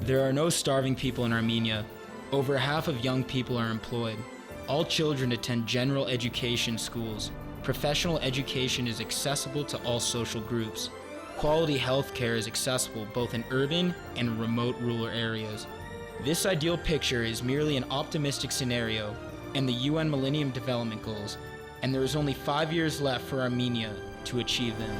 There are no starving people in Armenia. Over half of young people are employed. All children attend general education schools. Professional education is accessible to all social groups. Quality health care is accessible both in urban and remote rural areas. This ideal picture is merely an optimistic scenario and the UN Millennium Development Goals, and there is only 5 years left for Armenia to achieve them.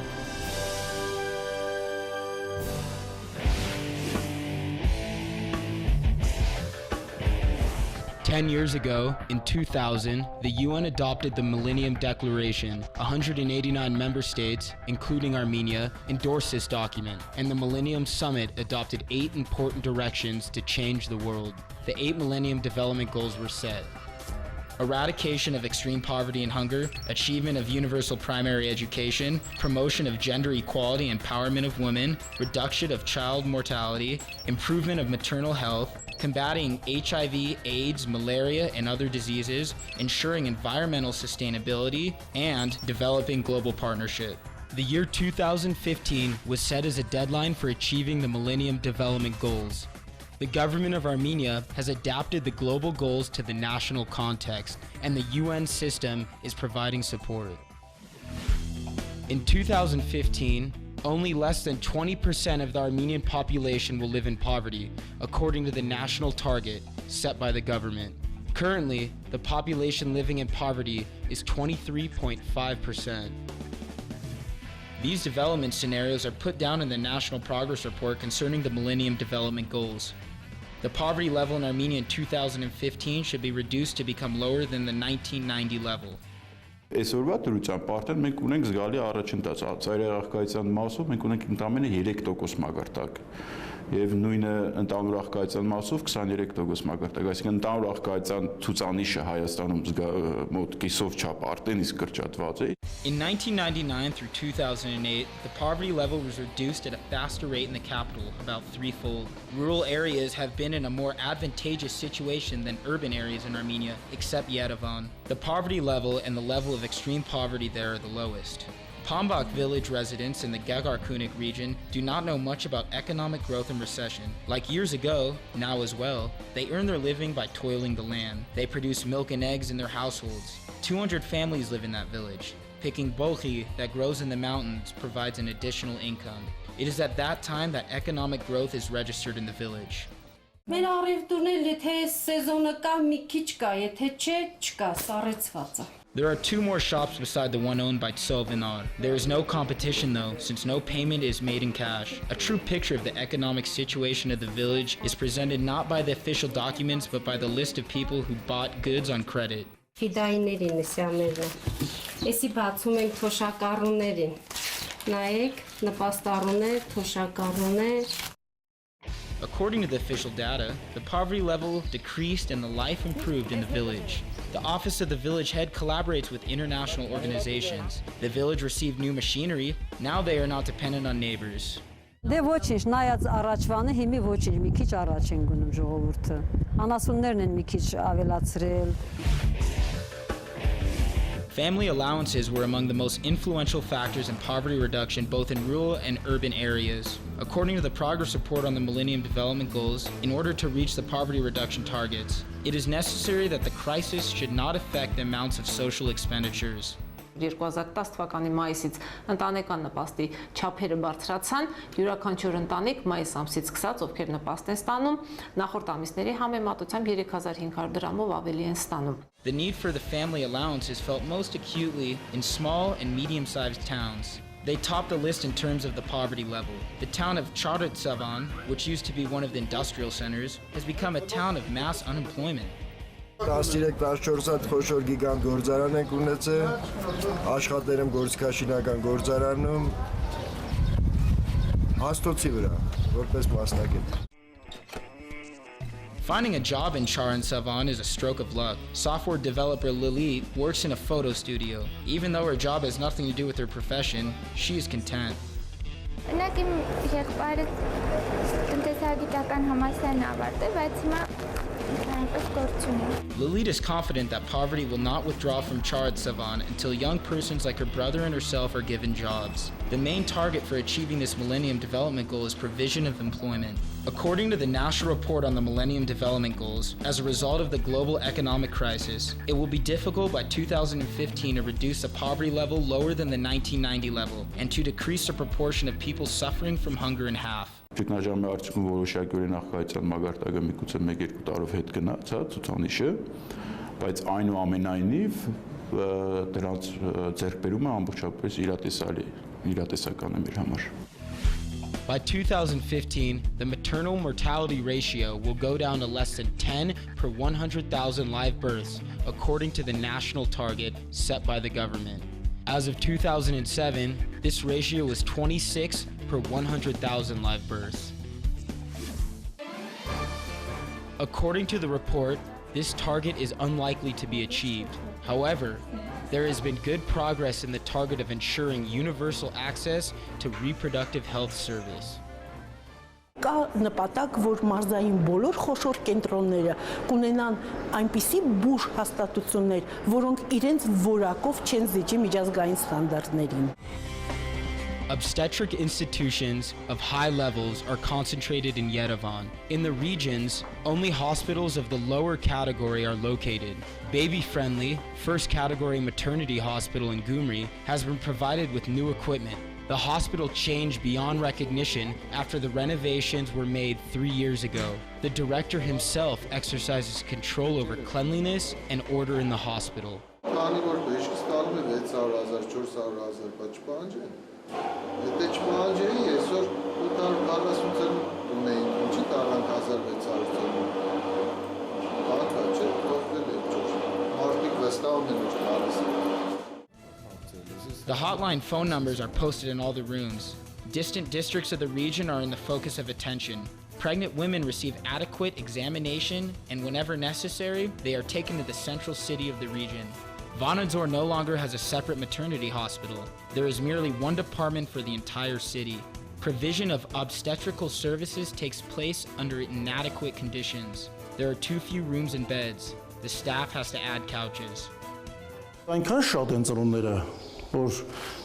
10 years ago, in 2000, the UN adopted the Millennium Declaration. 189 member states, including Armenia, endorsed this document, and the Millennium Summit adopted 8 important directions to change the world. The 8 Millennium Development Goals were set: eradication of extreme poverty and hunger, achievement of universal primary education, promotion of gender equality and empowerment of women, reduction of child mortality, improvement of maternal health, combating HIV, AIDS, malaria, and other diseases, ensuring environmental sustainability, and developing global partnership. The year 2015 was set as a deadline for achieving the Millennium Development Goals. The government of Armenia has adapted the global goals to the national context, and the UN system is providing support. In 2015, only less than 20% of the Armenian population will live in poverty, according to the national target set by the government. Currently, the population living in poverty is 23.5%. These development scenarios are put down in the National Progress Report concerning the Millennium Development Goals. The poverty level in Armenia in 2015 should be reduced to become lower than the 1990 level. Այսօրվա դրությամբ արդեն մենք ունենք զգալի առաջընթաց ծայրահեղկայության մասով մենք ունենք ընդամենը 3% մակարդակ եւ նույնը ընդհանուր աղքատության մասով 23% մակարդակ, այսինքն ընդհանուր աղքատության ցուցանիշը Հայաստանում մոտ կիսով չափ արդեն իսկ կրճատված է. In 1999 through 2008, the poverty level was reduced at a faster rate in the capital, about threefold. Rural areas have been in a more advantageous situation than urban areas in Armenia, except Yerevan. The poverty level and the level of extreme poverty there are the lowest. Pambak village residents in the Gagarkunik region do not know much about economic growth and recession. Like years ago, now as well, they earn their living by toiling the land. They produce milk and eggs in their households. 200 families live in that village. Picking bohi that grows in the mountains provides an additional income. It is at that time that economic growth is registered in the village. Մեր առևտուրն եթե սեզոնը կա, մի քիչ կա, եթե չէ, չկա, սառեցված է. There are 2 more shops beside the one owned by Tsovinar. There is no competition though, since no payment is made in cash. A true picture of the economic situation of the village is presented not by the official documents, but by the list of people who bought goods on credit. Ֆիդայիներին նսյաներն է։ Էսի բացում ենք թոշակառուներին։ Նայեք, նպաստառուներ, թոշակառուներ։ According to the official data, the poverty level decreased and the life improved in the village. The office of the village head collaborates with international organizations. The village received new machinery. Now they are not dependent on neighbors. Դե ոչինչ, նայած առաջվանը հիմի ոչինչ, մի քիչ առաջ են գնում ժողովուրդը։ Անասուններն են մի քիչ ավելացրել։ Family allowances were among the most influential factors in poverty reduction both in rural and urban areas. According to the progress report on the Millennium Development Goals, in order to reach the poverty reduction targets, it is necessary that the crisis should not affect the amounts of social expenditures. 2010 թվականի մայիսից ընտանեկան նպաստի չափերը բարձրացան, յուրաքանչյուր ընտանիք մայիս ամսից սկսած, ովքեր նպաստ են ստանում, նախորդ ամիսների համեմատությամբ 3500 դրամով ավելի են ստանում. The need for the family allowance is felt most acutely in small and medium-sized towns. They top the list in terms of the poverty level. The town of Charotsavan, which used to be one of the industrial centers, has become a town of mass unemployment. 13-14 հատ խոշոր գիգանտ գործարան ենք ունեցել, աշխատել եմ գործիքաշինական գործարանում, հաստոցի վրա, որպես մասնակետ։ Finding a job in Charan-Savan is a stroke of luck. Software developer Lily works in a photo studio. Even though her job has nothing to do with her profession, she is content. Օրինակ իմ եղբայրը տնտեսագիտական համալսարան ավարտել, բայց հիմա որովհետև կարծում եմ Lilith is confident that poverty will not withdraw from Chard Savan until young persons like her brother and herself are given jobs. The main target for achieving this Millennium Development Goal is provision of employment. According to the National Report on the Millennium Development Goals, as a result of the global economic crisis, it will be difficult by 2015 to reduce the poverty level lower than the 1990 level and to decrease the proportion of people suffering from hunger in half. Ճգնաժամի արդյունքում որոշակի նախագահության մագարտակը միգուցե 1-2 տարով հետ գնաց, հա, ցուցանիշը, բայց այնուամենայնիվ դրանց ձեռքբերումը ամբողջապես իրատեսական է մեր համար։ By 2015, the maternal mortality ratio will go down to less than 10 per 100,000 live births, according to the national target set by the government. As of 2007, this ratio was 26 per 100,000 live births. According to the report, this target is unlikely to be achieved. However, there has been good progress in the target of ensuring universal access to reproductive health service. Կա նպատակ, որ մարզային բոլոր խոշոր կենտրոնները կունենան այնպիսի բուժ հաստատություններ, որոնք իրենց որակով չեն զիջի միջազգային ստանդարտներին։ Obstetric institutions of high levels are concentrated in Yerevan. In the regions, only hospitals of the lower category are located. Baby-friendly, first category maternity hospital in Gyumri has been provided with new equipment. The hospital changed beyond recognition after the renovations were made 3 years ago. The director himself exercises control over cleanliness and order in the hospital. The hotline phone numbers are posted in all the rooms. Distant districts of the region are in the focus of attention. Pregnant women receive adequate examination, and whenever necessary, they are taken to the central city of the region. Vanadzor no longer has a separate maternity hospital. There is merely one department for the entire city. Provision of obstetrical services takes place under inadequate conditions. There are too few rooms and beds. The staff has to add couches. Այնքան շատ են ծնողները, որ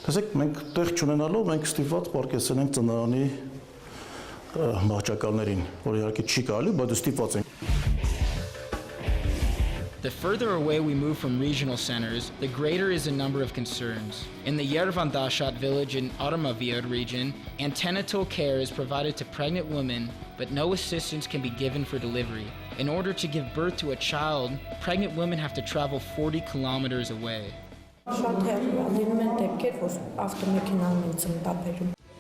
տեսեք մենք տեղ չունենալով մենք ստիպված պարկեսել ենք ծնարանի մահճակալներին, որ իհարկե չի կարելի, բայց ստիպված ենք։ The further away we move from regional centers, the greater is the number of concerns. In the Yerevan Dashat village in Armenia region, antenatal care is provided to pregnant women, but no assistance can be given for delivery. In order to give birth to a child, pregnant women have to travel 40 kilometers away.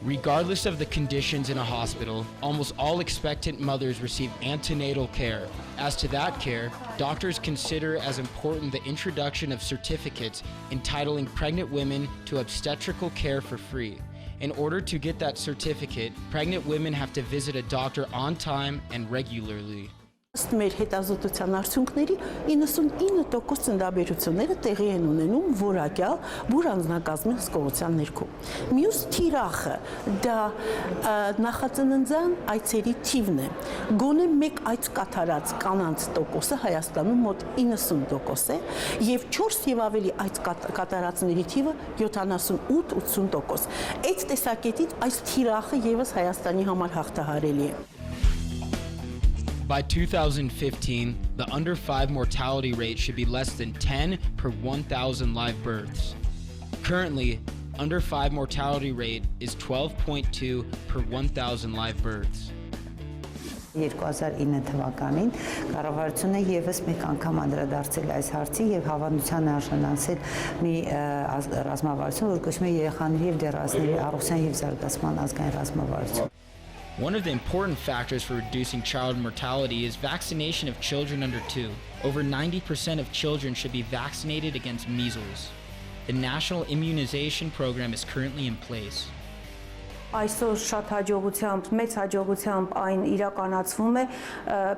Regardless of the conditions in a hospital, almost all expectant mothers receive antenatal care. As to that care, doctors consider as important the introduction of certificates entitling pregnant women to obstetrical care for free. In order to get that certificate, pregnant women have to visit a doctor on time and regularly. Ըստ մեր հետազոտության արդյունքների 99% ծննդաբերությունները տեղի են ունենում որակյալ բուր անձնակազմի հսկողության ներքո։ Մյուս թիրախը դա նախածննդյան այցերի թիվն է։ Գոնե մեկ այց կատարած կանանց տոկոսը Հայաստանում մոտ 90% է եւ 4 եւ ավելի այց կատարածների թիվը 78-80%։ Այդ տեսակետից այս թիրախը եւս Հայաստանի համար հաղթահարելի է։ By 2015, the under 5 mortality rate should be less than 10 per 1,000 live births. Currently, under 5 mortality rate is 12.2 per 1,000 live births. 2009 թվականին կառավարությունը եւս մեկ անգամ անդրադարձել այս հարցի եւ հավանության արժանացել մի ռազմավարություն, որ կոչվում է երեխաների եւ դեռահասների առողջության եւ զարգացման ազգային ռազմավարություն։ One of the important factors for reducing child mortality is vaccination of children under 2. Over 90% of children should be vaccinated against measles. The national immunization program is currently in place. Այսօր շատ հաջողությամբ, մեծ հաջողությամբ այն իրականացվում է,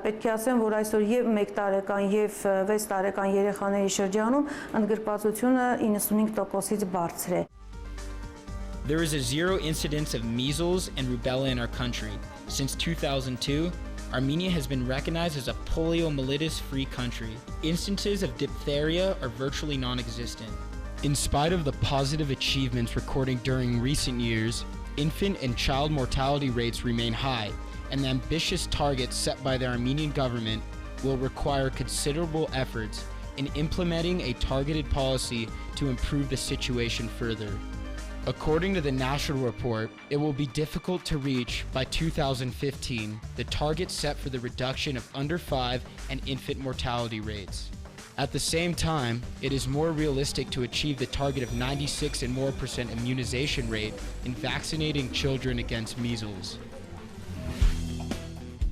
պետք է ասեմ, որ այսօր եւ 1 տարեկան եւ 6 տարեկան երեխաների շրջանում ընդգրկվածությունը 95%-ից բարձր է։ There is a zero incidence of measles and rubella in our country. Since 2002, Armenia has been recognized as a poliomyelitis-free country. Instances of diphtheria are virtually non-existent. In spite of the positive achievements recorded during recent years, infant and child mortality rates remain high, and the ambitious targets set by the Armenian government will require considerable efforts in implementing a targeted policy to improve the situation further. According to the national report, it will be difficult to reach by 2015 the target set for the reduction of under 5 and infant mortality rates. At the same time, it is more realistic to achieve the target of 96% and more immunization rate in vaccinating children against measles.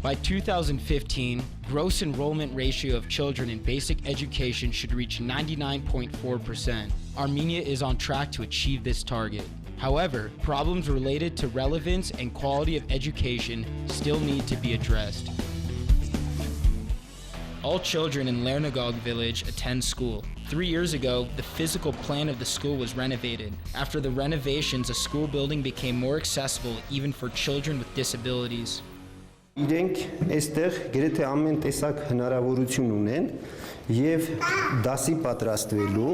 By 2015, gross enrollment ratio of children in basic education should reach 99.4%. Armenia is on track to achieve this target. However, problems related to relevance and quality of education still need to be addressed. All children in Lernagog village attend school. 3 years ago, the physical plan of the school was renovated. After the renovations, the school building became more accessible even for children with disabilities. Իրենք այստեղ գրեթե ամեն տեսակ հնարավորություն ունեն եւ դասի պատրաստվելու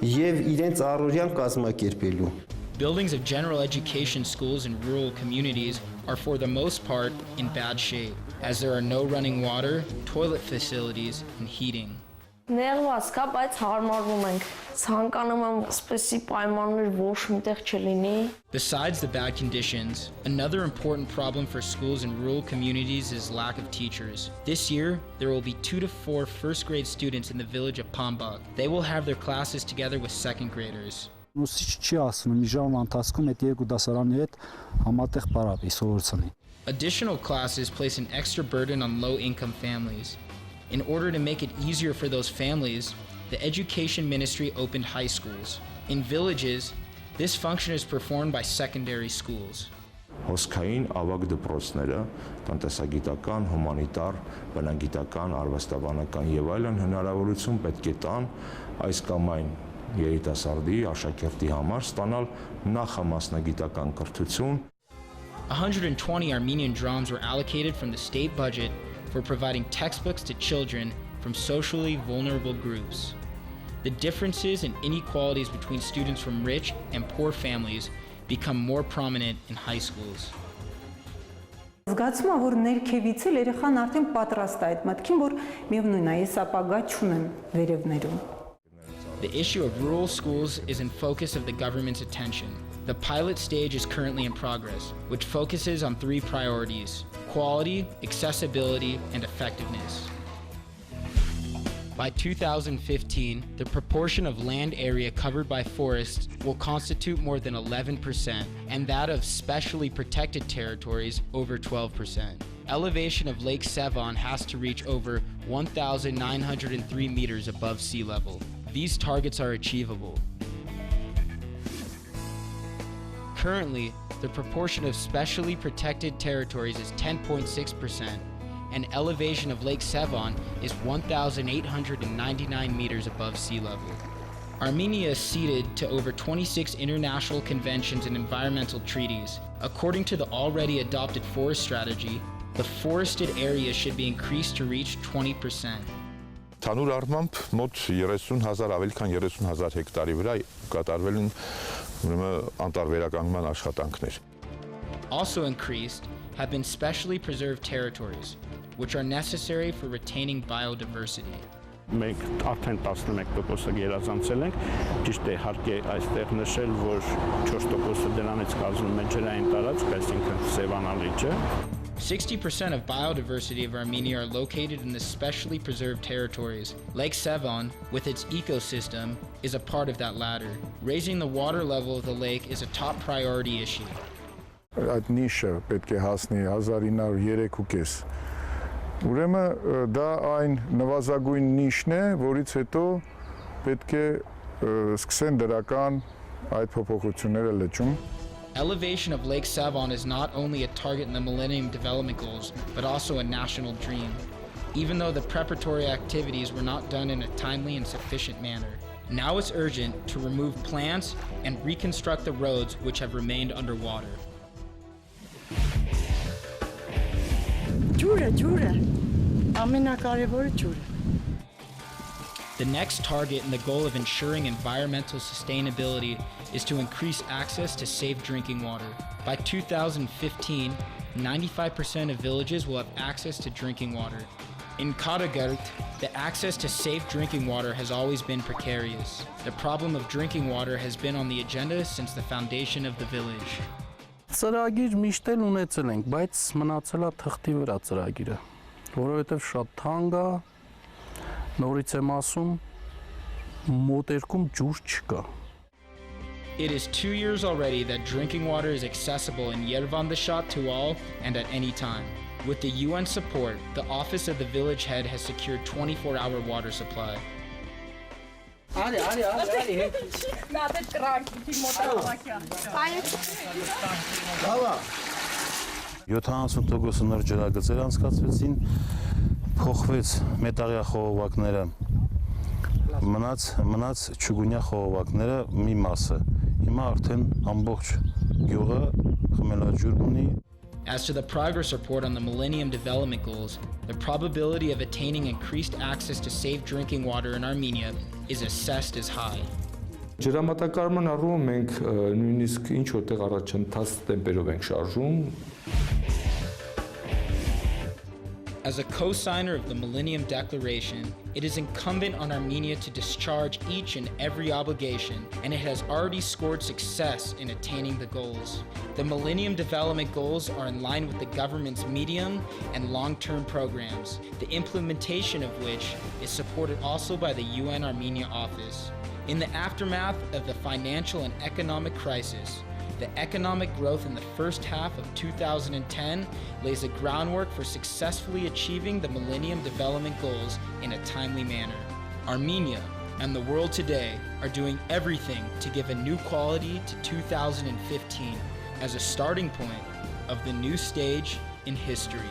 եւ իրենց առօրյան կազմակերպելու. Buildings of general education schools in rural communities are for the most part in bad shape, as there are no running water, toilet facilities, and heating. Նեղված կա, բայց հարմարվում ենք։ Ցանկանում եմ սպեսի պայմաններ ոչ միտեղ չլինի։ Besides the bad conditions, another important problem for schools in rural communities is lack of teachers. This year, there will be 2 to 4 first-grade students in the village of Pambak. They will have their classes together with second graders. Additional classes place an extra burden on low-income families. In order to make it easier for those families, the Education Ministry opened high schools. In villages, this function is performed by secondary schools. Հոսքային ավագ դպրոցները, տնտեսագիտական, հումանիտար, բնագիտական, արվեստաբանական եւ այլն հնարավորություն պետք է տան այս կամ այն երիտասարդի աշակերտի համար ստանալ նախամասնագիտական կրթություն. 120 Armenian drams were allocated from the state budget for providing textbooks to children from socially vulnerable groups. The differences and inequalities between students from rich and poor families become more prominent in high schools. Զգացում եմ, որ ներքևից էլ երեխան արդեն պատրաստ է այդ մտքին, որ միևնույն է, ես ապագա չունեմ վերևներում. The issue of rural schools is in focus of the government's attention. The pilot stage is currently in progress, which focuses on 3 priorities: quality, accessibility, and effectiveness. By 2015, the proportion of land area covered by forests will constitute more than 11%, and that of specially protected territories over 12%. Elevation of Lake Sevan has to reach over 1,903 meters above sea level. These targets are achievable. Currently, the proportion of specially protected territories is 10.6%, and elevation of Lake Sevan is 1,899 meters above sea level. Armenia is ceded to over 26 international conventions and environmental treaties. According to the already adopted forest strategy, the forested area should be increased to reach 20%. Ցանուր առմամբ մոտ 30,000 ավելի քան 30,000 հեկտարի վրա կատարվել են անտառվերականգնման աշխատանքներ. Also increased have been specially preserved territories, which are necessary for retaining biodiversity. Մենք արդեն 11% գերազանցել ենք, ճիշտ է հարկ է այստեղ նշել, որ 4% դրանից կազմում է ջրային տարածք, այսինքն Սևան լիճը. 60% of biodiversity of Armenia are located in the specially preserved territories. Lake Sevan, with its ecosystem, is a part of that latter. Raising the water level of the lake is a top priority issue. Այդ նիշը պետք է հասնի 1903.5. Ուրեմն դա այն նվազագույն նիշն է, որից հետո պետք է սկսեն դրական այդ փոփոխությունները լճում. Elevation of Lake Sevan is not only a target in the Millennium Development Goals, but also a national dream, even though the preparatory activities were not done in a timely and sufficient manner. Now it's urgent to remove plants and reconstruct the roads which have remained underwater. Ջուրը ամենակարևորը ջուրը The next target in the goal of ensuring environmental sustainability is to increase access to safe drinking water. By 2015, 95% of villages will have access to drinking water. In Katagert, the access to safe drinking water has always been precarious. The problem of drinking water has been on the agenda since the foundation of the village. Ծրագիր միշտ էլ ունեցել ենք, բայց մնացել է թղթի վրա ծրագիրը, որովհետև շատ թանկ է, նորից եմ ասում, մոտերքում ջուր չկա։ It is 2 years already that drinking water is accessible in Yerevan the Shah to all and at any time. With the UN support, the office of the village head has secured 24-hour water supply. 70% նոր ջրագծեր անցկացվեցին, փոխվեց մետաղյա խողովակները, մնաց չուգունյա խողովակները մի մասը։ Հիմա արդեն ամբողջ գյուղը խմելաջուր ունի։ As to the progress report on the Millennium Development Goals, the probability of attaining increased access to safe drinking water in Armenia is assessed as high. Ջրամատակարարման առումով մենք նույնիսկ ինչ որտեղ առաջընթաց տեմպերով ենք շարժում։ As a co-signer of the Millennium Declaration, it is incumbent on Armenia to discharge each and every obligation, and it has already scored success in attaining the goals. The Millennium Development Goals are in line with the government's medium and long-term programs, the implementation of which is supported also by the UN Armenia office. In the aftermath of the financial and economic crisis, the economic growth in the first half of 2010 lays the groundwork for successfully achieving the Millennium Development Goals in a timely manner. Armenia and the world today are doing everything to give a new quality to 2015 as a starting point of the new stage in history.